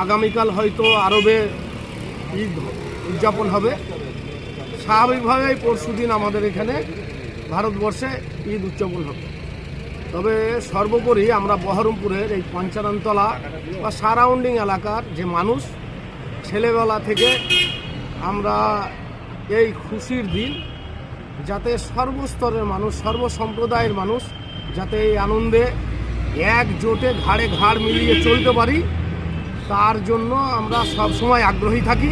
আগামীকাল হয়তো আরবে ঈদ উদযাপন হবে। স্বাভাবিকভাবেই পরশুদিন আমাদের এখানে ভারতবর্ষে ঈদ উদযাপন হবে। তবে সর্বোপরি আমরা বহরমপুরের এই পঞ্চাননতলা বা সারাউন্ডিং এলাকার যে মানুষ, ছেলেবেলা থেকে আমরা এই খুশির দিন যাতে সর্বস্তরের মানুষ, সর্বসম্প্রদায়ের মানুষ যাতে এই আনন্দে একজোটে ঘাড়ে ঘাড় মিলিয়ে চলতে পারি, তার জন্য আমরা সবসময় আগ্রহী থাকি।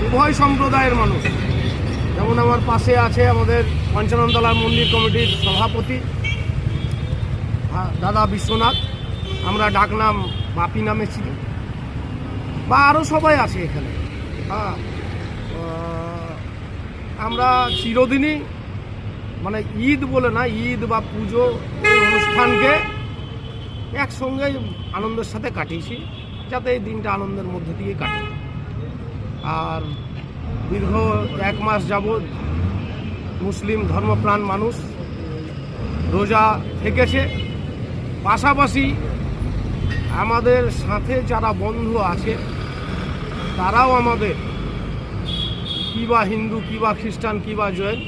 উভয় সম্প্রদায়ের মানুষ, যেমন আমার পাশে আছে আমাদের পঞ্চাননতলা মন্দির কমিটির সভাপতি দাদা বিশ্বনাথ, আমরা ডাকনাম বাপি নামে চিনি, বা আরও সবাই আছে এখানে। আমরা চিরদিনই মানে ঈদ বলে না, ঈদ বা পুজো এই অনুষ্ঠানকে একসঙ্গে আনন্দের সাথে কাটিয়েছি, যাতে এই দিনটা আনন্দের মধ্যে দিয়ে কাটে। আর দীর্ঘ 1 মাস যাবৎ মুসলিম ধর্মপ্রাণ মানুষ রোজা থেকেছে। পাশাপাশি আমাদের সাথে যারা বন্ধু আছে তারাও আমাদের, কি বা হিন্দু, কি বা খ্রিস্টান, কি বা জৈন,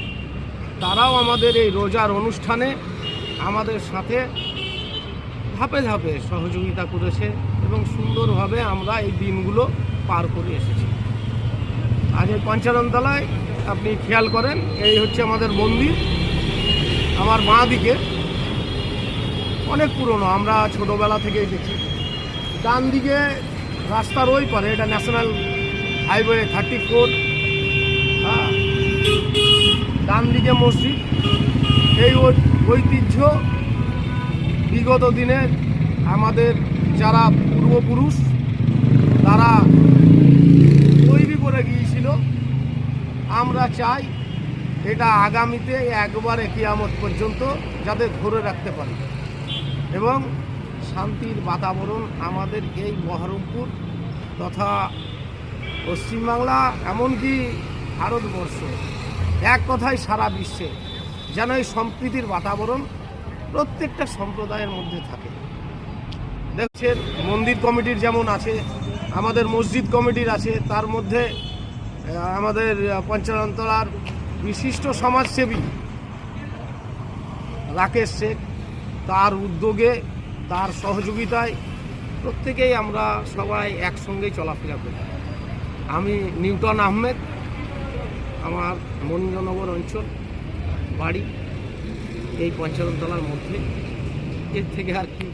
তারাও আমাদের এই রোজার অনুষ্ঠানে আমাদের সাথে ধাপে ধাপে সহযোগিতা করেছে এবং সুন্দরভাবে আমরা এই দিনগুলো পার করে এসেছি। আজ এই পঞ্চাননতলায় আপনি খেয়াল করেন, এই হচ্ছে আমাদের মন্দির। আমার বাঁ দিকে অনেক পুরনো, আমরা ছোটোবেলা থেকেই দেখি। ডান দিকে রাস্তার ওই পারে, এটা ন্যাশনাল হাইওয়ে 34, ডান দিকে মসজিদ। এই ঐতিহ্য বিগত দিনে আমাদের যারা পূর্বপুরুষ তারা তৈরি করে গিয়েছিল। আমরা চাই এটা আগামীতে একবারে কিয়ামত পর্যন্ত যাতে ধরে রাখতে পারি, এবং শান্তির বাতাবরণ আমাদের এই বহরমপুর তথা পশ্চিমবাংলা, এমনকি ভারতবর্ষ, এক কথায় সারা বিশ্বে যেন এই সম্প্রীতির বাতাবরণ প্রত্যেকটা সম্প্রদায়ের মধ্যে থাকে। দেখছেন মন্দির কমিটির যেমন আছে, আমাদের মসজিদ কমিটির আছে, তার মধ্যে আমাদের পঞ্চাননতলার বিশিষ্ট সমাজসেবী রাকেশ শেখ, তার উদ্যোগে, তার সহযোগিতায় প্রত্যেকেই আমরা সবাই একসঙ্গেই চলাফেরা করি। আমি নিউটন আহমেদ, আমার মনীন্দ্রনগর অঞ্চল বাড়ি, এই পঞ্চাননতলার মধ্যে। এর থেকে আর কি